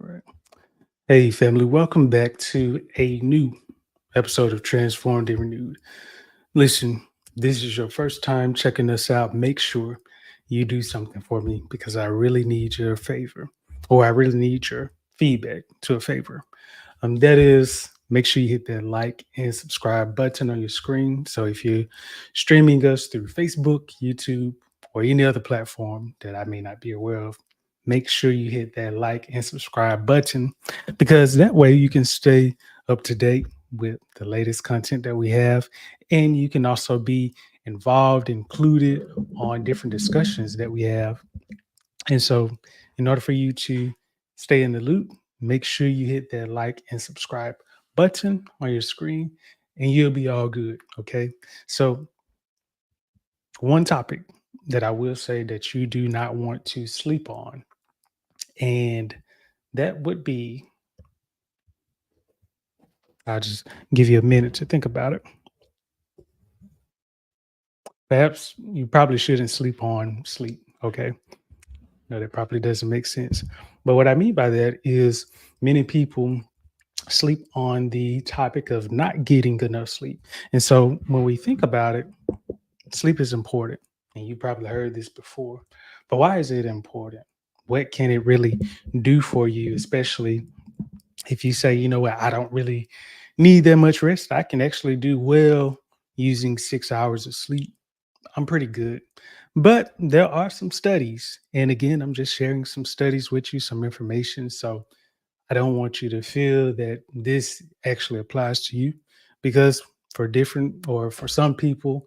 right. Hey, family, welcome back to a new episode of Transformed and Renewed. Listen, this is your first time checking us out. Make sure you do something for me because I really need your favor, or I really need your feedback to a favor. That is, make sure you hit that like and subscribe button on your screen. So if you're streaming us through Facebook, YouTube, or any other platform that I may not be aware of, make sure you hit that like and subscribe button because that way you can stay up to date with the latest content that we have. And you can also be involved, included on different discussions that we have. And so, in order for you to stay in the loop, make sure you hit that like and subscribe button on your screen, and you'll be all good. Okay. So, one topic that I will say that you do not want to sleep on, and that would be, I'll just give you a minute to think about it. Perhaps you probably shouldn't sleep on sleep. Okay. No, that probably doesn't make sense. But what I mean by that is many people sleep on the topic of not getting enough sleep. And so when we think about it, sleep is important. And you probably heard this before. But why is it important? What can it really do for you, especially if you say, you know what, I don't really need that much rest. I can actually do well using 6 hours of sleep. I'm pretty good. But there are some studies. And again, I'm just sharing some studies with you, some information. So I don't want you to feel that this actually applies to you because for different or for some people,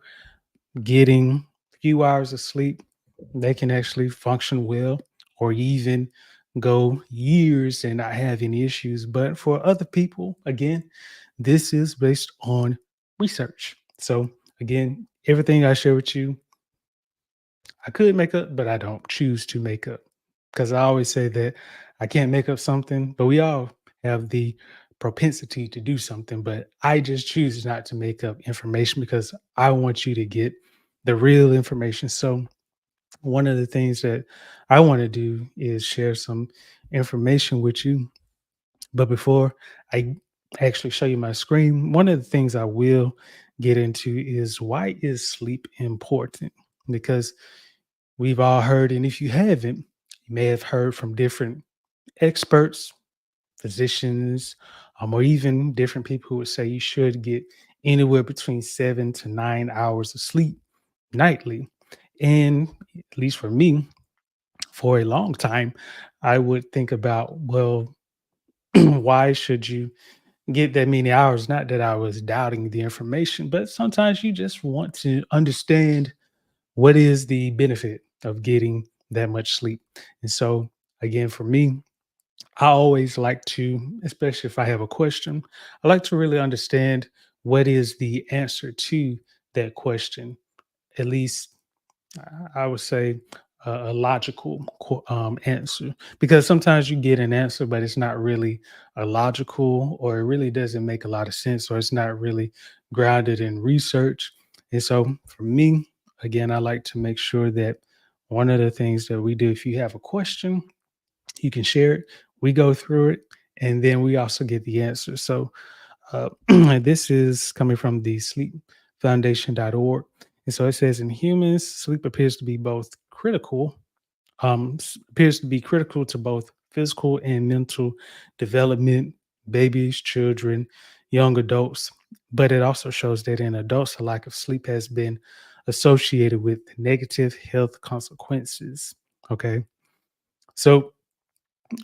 getting few hours of sleep, they can actually function well or even go years and not have any issues. But for other people, again, this is based on research. So again, everything I share with you, I could make up, but I don't choose to make up because I always say that I can't make up something, but we all have the propensity to do something. But I just choose not to make up information because I want you to get the real information. So, one of the things that I want to do is share some information with you. But before I actually show you my screen, one of the things I will get into is why is sleep important? Because we've all heard, and if you haven't, you may have heard from different experts, physicians, or even different people who would say you should get anywhere between 7 to 9 hours of sleep nightly. And at least for me, for a long time, I would think about, well, why should you get that many hours? Not that I was doubting the information, but sometimes you just want to understand what is the benefit of getting that much sleep. And so, again, for me, I always like to, especially if I have a question, I like to really understand what is the answer to that question. At least I would say a logical answer, because sometimes you get an answer, but it's not really a logical, or it really doesn't make a lot of sense, or it's not really grounded in research. And so for me, again, I like to make sure that one of the things that we do, if you have a question, you can share it. We go through it, and then we also get the answer. So this is coming from the sleepfoundation.org. And so it says in humans, sleep appears to be both critical, appears to be critical to both physical and mental development, babies, children, young adults. But it also shows that in adults, a lack of sleep has been associated with negative health consequences. Okay. So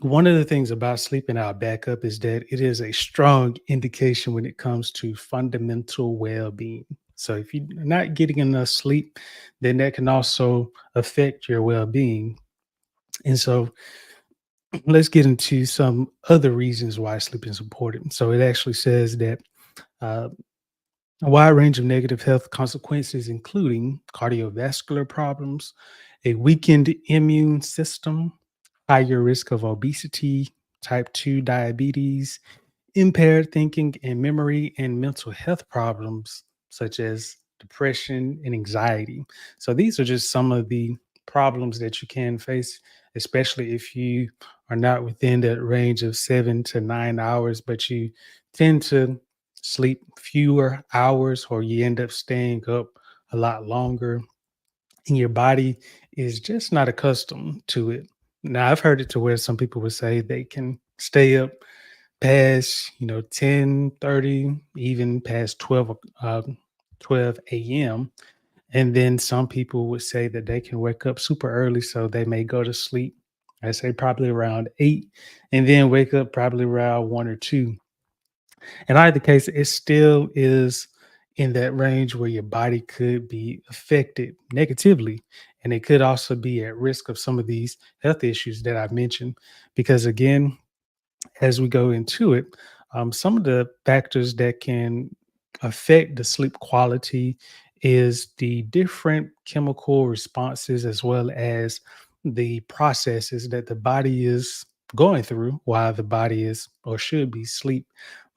one of the things about sleep in our backup is that it is a strong indication when it comes to fundamental well-being. So if you're not getting enough sleep, then that can also affect your well-being. And so let's get into some other reasons why sleep is important. So it actually says that uh, a wide range of negative health consequences, including cardiovascular problems, a weakened immune system, higher risk of obesity, type 2 diabetes, impaired thinking and memory, and mental health problems such as depression and anxiety. So, these are just some of the problems that you can face, especially if you are not within that range of 7 to 9 hours, but you tend to sleep fewer hours or you end up staying up a lot longer and your body is just not accustomed to it. Now, I've heard it to where some people would say they can stay up past, 10:30, even past 12 a.m. And then some people would say that they can wake up super early, so they may go to sleep, I say probably around 8, and then wake up probably around 1 or 2. In either case, it still is in that range where your body could be affected negatively. And it could also be at risk of some of these health issues that I mentioned. Because again, as we go into it, some of the factors that can affect the sleep quality is the different chemical responses as well as the processes that the body is going through while the body is or should be sleep.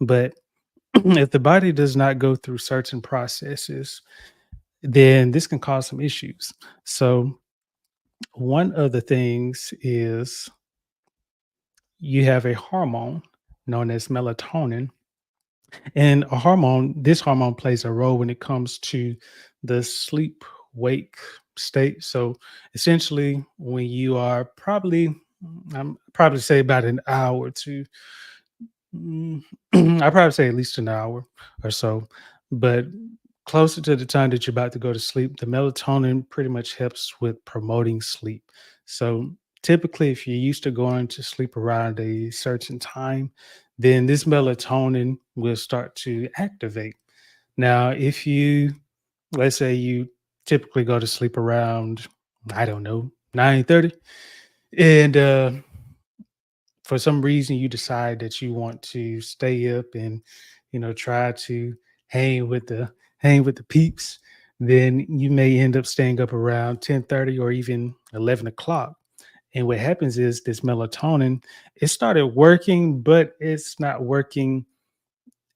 But if the body does not go through certain processes, then this can cause some issues. So, one of the things is you have a hormone known as melatonin. And this hormone plays a role when it comes to the sleep wake state. So, essentially, when you are I'm probably say about an hour to Mm, I probably say at least an hour or so, but closer to the time that you're about to go to sleep, the melatonin pretty much helps with promoting sleep. So typically, if you're used to going to sleep around a certain time, then this melatonin will start to activate. Now, if you, let's say you typically go to sleep around, I don't know, 9:30, and for some reason you decide that you want to stay up and try to hang with the hang with the peeps, then you may end up staying up around 10:30 or even 11 o'clock. And what happens is this melatonin, it started working, but it's not working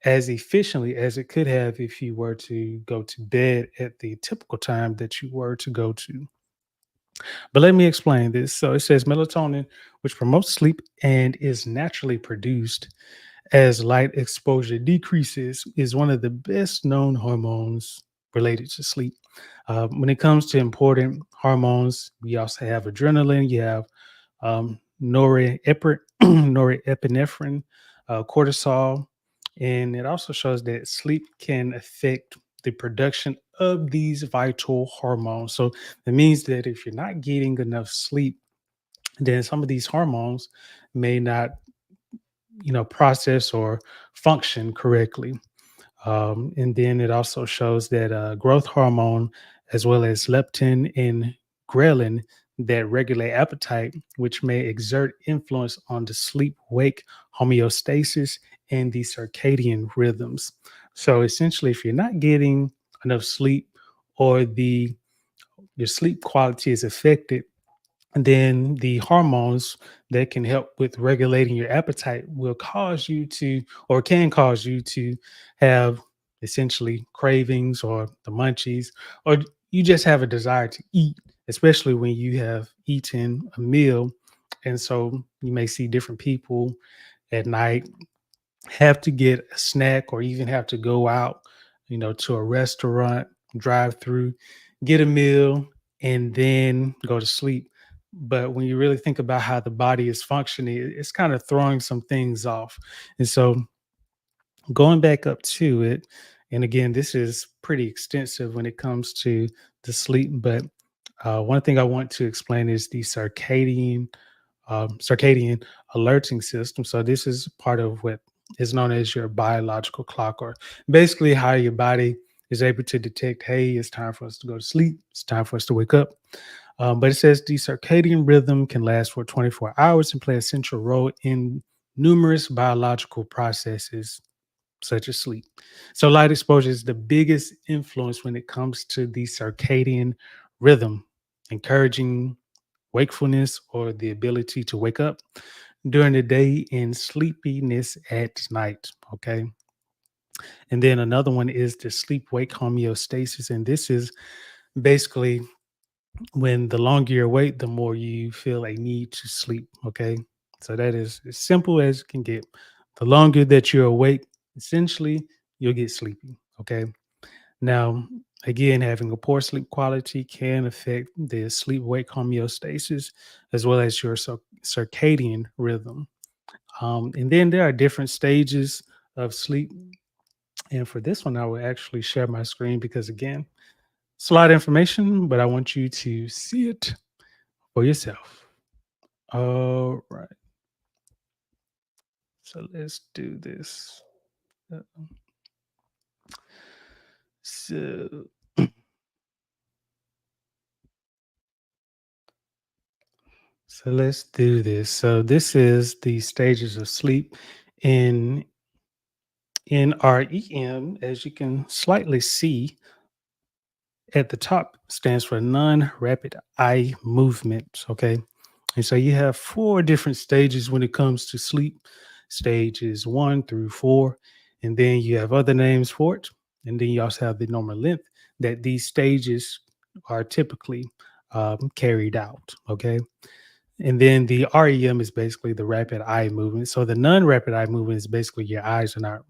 as efficiently as it could have if you were to go to bed at the typical time that you were to go to. But let me explain this. So it says melatonin, which promotes sleep and is naturally produced as light exposure decreases, is one of the best known hormones related to sleep. When it comes to important hormones, we also have adrenaline, you have norepinephrine, cortisol, and it also shows that sleep can affect the production of these vital hormones. So that means that if you're not getting enough sleep, then some of these hormones may not, process or function correctly. And then it also shows that growth hormone, as well as leptin and ghrelin, that regulate appetite, which may exert influence on the sleep wake homeostasis and the circadian rhythms. So essentially, if you're not getting enough sleep or the your sleep quality is affected, then the hormones that can help with regulating your appetite will cause you to, or can cause you to have essentially cravings or the munchies, or you just have a desire to eat, especially when you have eaten a meal. And so you may see different people at night have to get a snack or even have to go out, to a restaurant, drive through, get a meal, and then go to sleep. But when you really think about how the body is functioning, it's kind of throwing some things off. And so going back up to it, and again, this is pretty extensive when it comes to the sleep, but one thing I want to explain is the circadian alerting system. So this is part of what is known as your biological clock, or basically how your body is able to detect, hey, it's time for us to go to sleep. It's time for us to wake up. But it says the circadian rhythm can last for 24 hours and play a central role in numerous biological processes such as sleep. So light exposure is the biggest influence when it comes to the circadian rhythm, encouraging wakefulness or the ability to wake up during the day and sleepiness at night. Okay. And then another one is the sleep wake homeostasis. And this is basically when the longer you're awake, the more you feel a need to sleep. Okay. So that is as simple as it can get. The longer that you're awake, essentially, you'll get sleepy. Okay. Now, again, having a poor sleep quality can affect the sleep wake homeostasis as well as your circadian rhythm. And then there are different stages of sleep. And for this one, I will actually share my screen because, again, it's a lot of information, but I want you to see it for yourself. All right. So let's do this. Uh, So, so let's do this. So this is the stages of sleep in NREM. As you can slightly see at the top, stands for non-rapid eye movement. Okay. And so you have four different stages when it comes to sleep, stages 1 through 4. And then you have other names for it. And then you also have the normal length that these stages are typically carried out. Okay. And then the REM is basically the rapid eye movement. So the non rapid eye movement is basically your eyes are not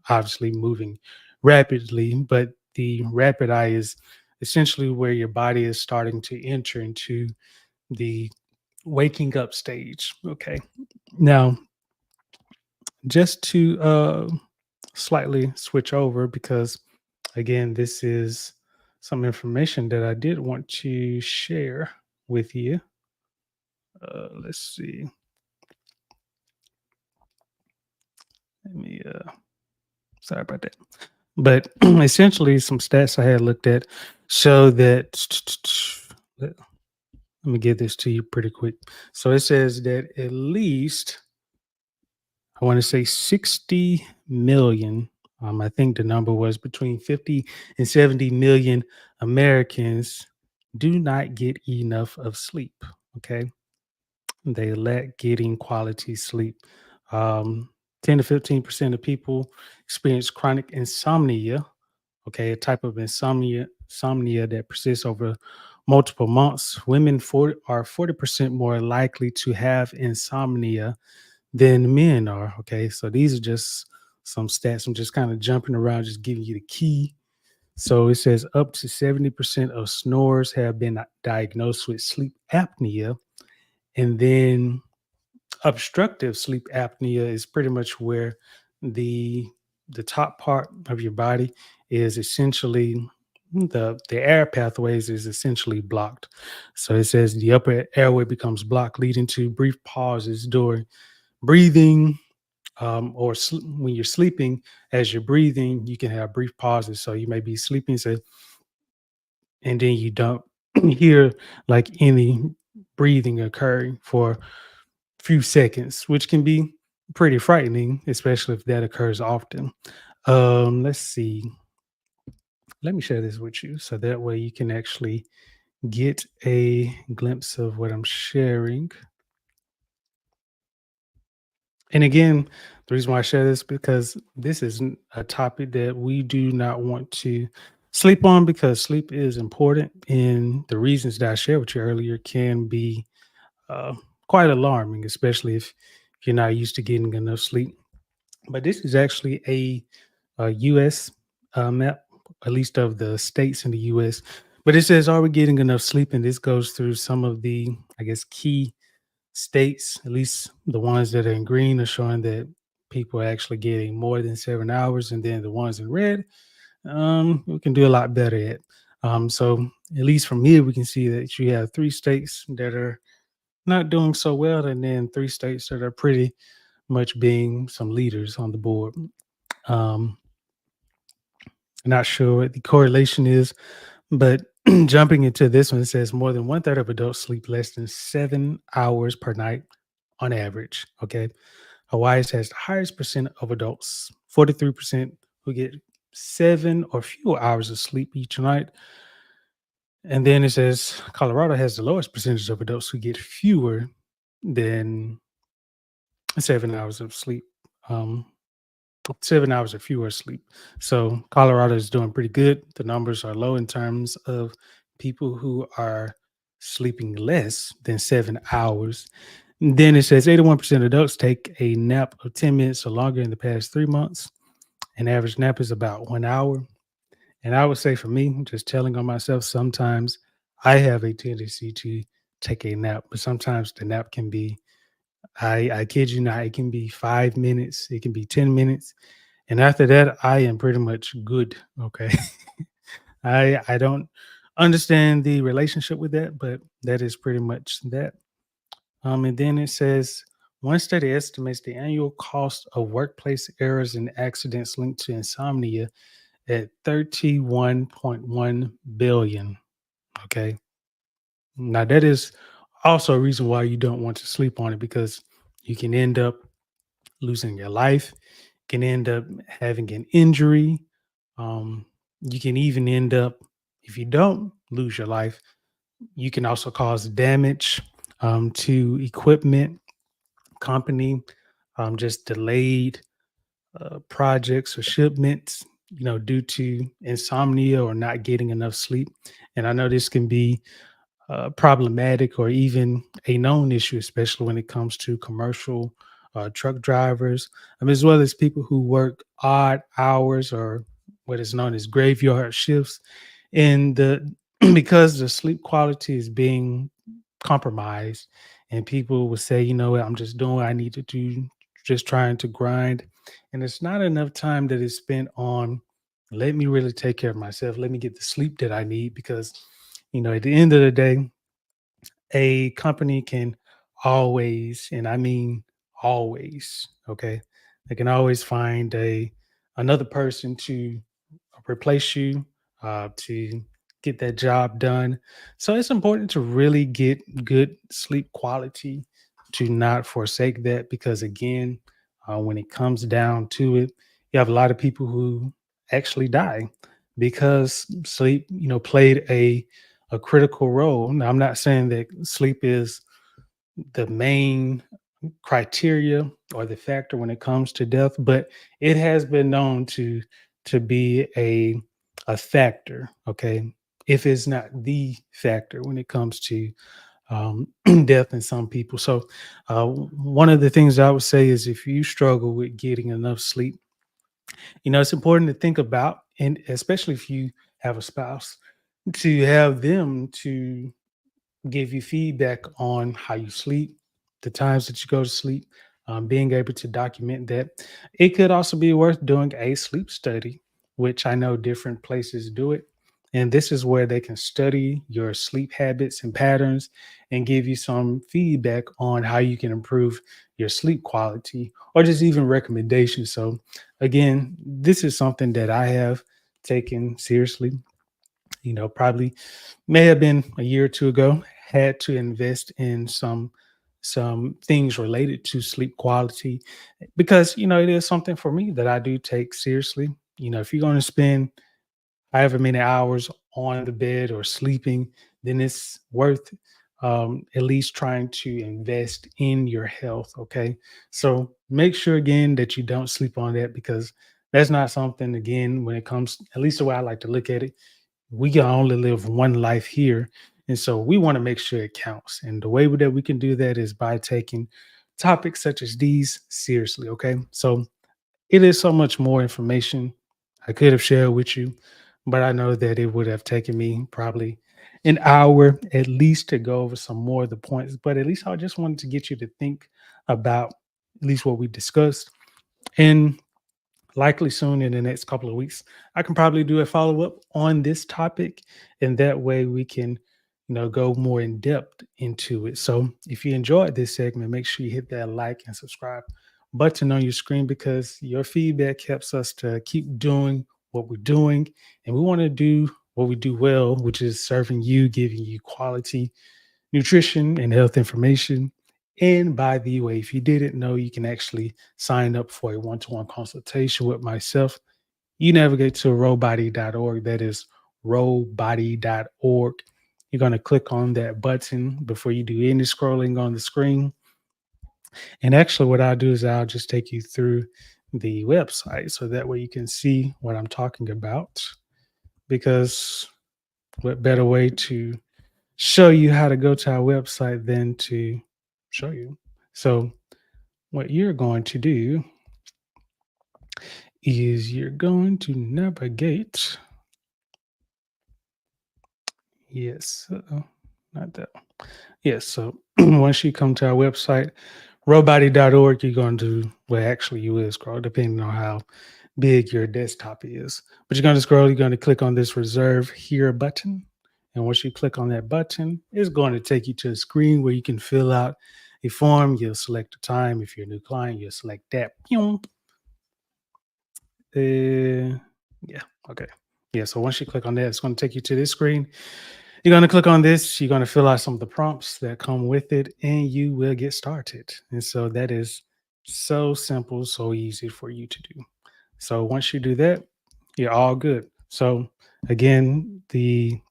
obviously moving rapidly, but the rapid eye is essentially where your body is starting to enter into the waking up stage. Okay. Now, just to slightly switch over, because again, this is some information that I did want to share with you. Let's see. Let me, sorry about that. But essentially, some stats I had looked at show that, let me get this to you pretty quick. So it says that at least I want to say 60 million. I think the number was between 50 and 70 million Americans do not get enough of sleep. Okay. They lack getting quality sleep. Um, 10 to 15% of people experience chronic insomnia. Okay. A type of insomnia that persists over multiple months. Women are 40% more likely to have insomnia than men are. Okay. So these are just some stats. I'm just kind of jumping around, just giving you the key. So it says up to 70% of snorers have been diagnosed with sleep apnea. And then obstructive sleep apnea is pretty much where the the top part of your body is essentially the air pathways is essentially blocked. So it says the upper airway becomes blocked, leading to brief pauses during breathing, when you're sleeping, as you're breathing, you can have brief pauses. So you may be sleeping, say, and then you don't hear like any breathing occurring for a few seconds, which can be pretty frightening, especially if that occurs often. Let's see. Let me share this with you so that way you can actually get a glimpse of what I'm sharing. And again, the reason why I share this because this is a topic that we do not want to sleep on because sleep is important, and the reasons that I shared with you earlier can be uh, quite alarming, especially if you're not used to getting enough sleep. But this is actually a U.S. Map, at least of the states in the U.S. But it says, "Are we getting enough sleep?" And this goes through some of the, I guess, key states, at least the ones that are in green, are showing that people are actually getting more than 7 hours, and then the ones in red, we can do a lot better at. So at least from here, we can see that you have three states that are not doing so well, and then three states that are pretty much being some leaders on the board. Um, Not sure what the correlation is, but jumping into this one, it says more than one third of adults sleep less than 7 hours per night on average. Okay. Hawaii has the highest percent of adults, 43%, who get 7 or fewer hours of sleep each night. And then it says Colorado has the lowest percentage of adults who get fewer than 7 hours of sleep. Um, 7 hours or fewer sleep. So Colorado is doing pretty good. The numbers are low in terms of people who are sleeping less than 7 hours. And then it says 81% of adults take a nap of 10 minutes or longer in the past 3 months. An average nap is about 1 hour. And I would say for me, just telling on myself, sometimes I have a tendency to take a nap, but sometimes the nap can be, I kid you not, it can be 5 minutes, it can be 10 minutes. And after that, I am pretty much good. Okay. I don't understand the relationship with that, but that is pretty much that. And then it says one study estimates the annual cost of workplace errors and accidents linked to insomnia at 31.1 billion. Okay. Now that is also a reason why you don't want to sleep on it, because you can end up losing your life, can end up having an injury. You can even end up, if you don't lose your life, you can also cause damage to equipment, company, just delayed projects or shipments, due to insomnia or not getting enough sleep. And I know this can be problematic or even a known issue, especially when it comes to commercial truck drivers, as well as people who work odd hours or what is known as graveyard shifts. And because the sleep quality is being compromised, and people will say, you know what, I'm just doing what I need to do, just trying to grind. And it's not enough time that is spent on, let me really take care of myself. Let me get the sleep that I need, because, at the end of the day, a company can always, and I mean always, okay, they can always find another person to replace you, to get that job done. So it's important to really get good sleep quality, to not forsake that, because again, when it comes down to it, you have a lot of people who actually die because sleep, played a critical role. Now, I'm not saying that sleep is the main criteria or the factor when it comes to death, but it has been known to be a factor. Okay, if it's not the factor when it comes to death in some people. So, one of the things I would say is, if you struggle with getting enough sleep, it's important to think about, and especially if you have a spouse, to have them to give you feedback on how you sleep, the times that you go to sleep, being able to document that. It could also be worth doing a sleep study, which I know different places do it. And this is where they can study your sleep habits and patterns and give you some feedback on how you can improve your sleep quality, or just even recommendations. So, again, this is something that I have taken seriously. Probably may have been a year or two ago, had to invest in some things related to sleep quality, because it is something for me that I do take seriously. If you're going to spend however many hours on the bed or sleeping, then it's worth at least trying to invest in your health. Okay. So make sure again that you don't sleep on that, because that's not something, again, when it comes, at least the way I like to look at it, we can only live one life here. And so we want to make sure it counts. And the way that we can do that is by taking topics such as these seriously. Okay. So it is so much more information I could have shared with you, but I know that it would have taken me probably an hour at least to go over some more of the points. But at least I just wanted to get you to think about at least what we discussed. And likely soon in the next couple of weeks, I can probably do a follow up on this topic. And that way we can, go more in depth into it. So if you enjoyed this segment, make sure you hit that like and subscribe button on your screen, because your feedback helps us to keep doing what we're doing. And we want to do what we do well, which is serving you, giving you quality nutrition and health information. And by the way, if you didn't know, you can actually sign up for a one-to-one consultation with myself. You navigate to rowbody.org. That is rowbody.org. You're going to click on that button before you do any scrolling on the screen. And actually, what I'll do is I'll just take you through the website, so that way you can see what I'm talking about. Because what better way to show you how to go to our website than to show you. So what you're going to do is you're going to navigate. Yes, not that one. Yes, so once you come to our website, robody.org, you're going to, well, actually, you will scroll depending on how big your desktop is. But you're going to scroll, you're going to click on this reserve here button. And once you click on that button, it's going to take you to a screen where you can fill out a form. You'll select a time. If you're a new client, you'll select that. Yeah, okay. Yeah, so once you click on that, it's going to take you to this screen. You're going to click on this. You're going to fill out some of the prompts that come with it, and you will get started. And so that is so simple, so easy for you to do. So once you do that, you're all good. So again, the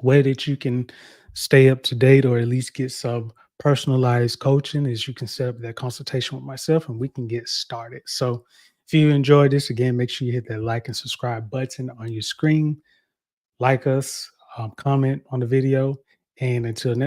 way that you can stay up to date or at least get some personalized coaching is you can set up that consultation with myself and we can get started. So if you enjoyed this, again, make sure you hit that like and subscribe button on your screen, like us, comment on the video, and until next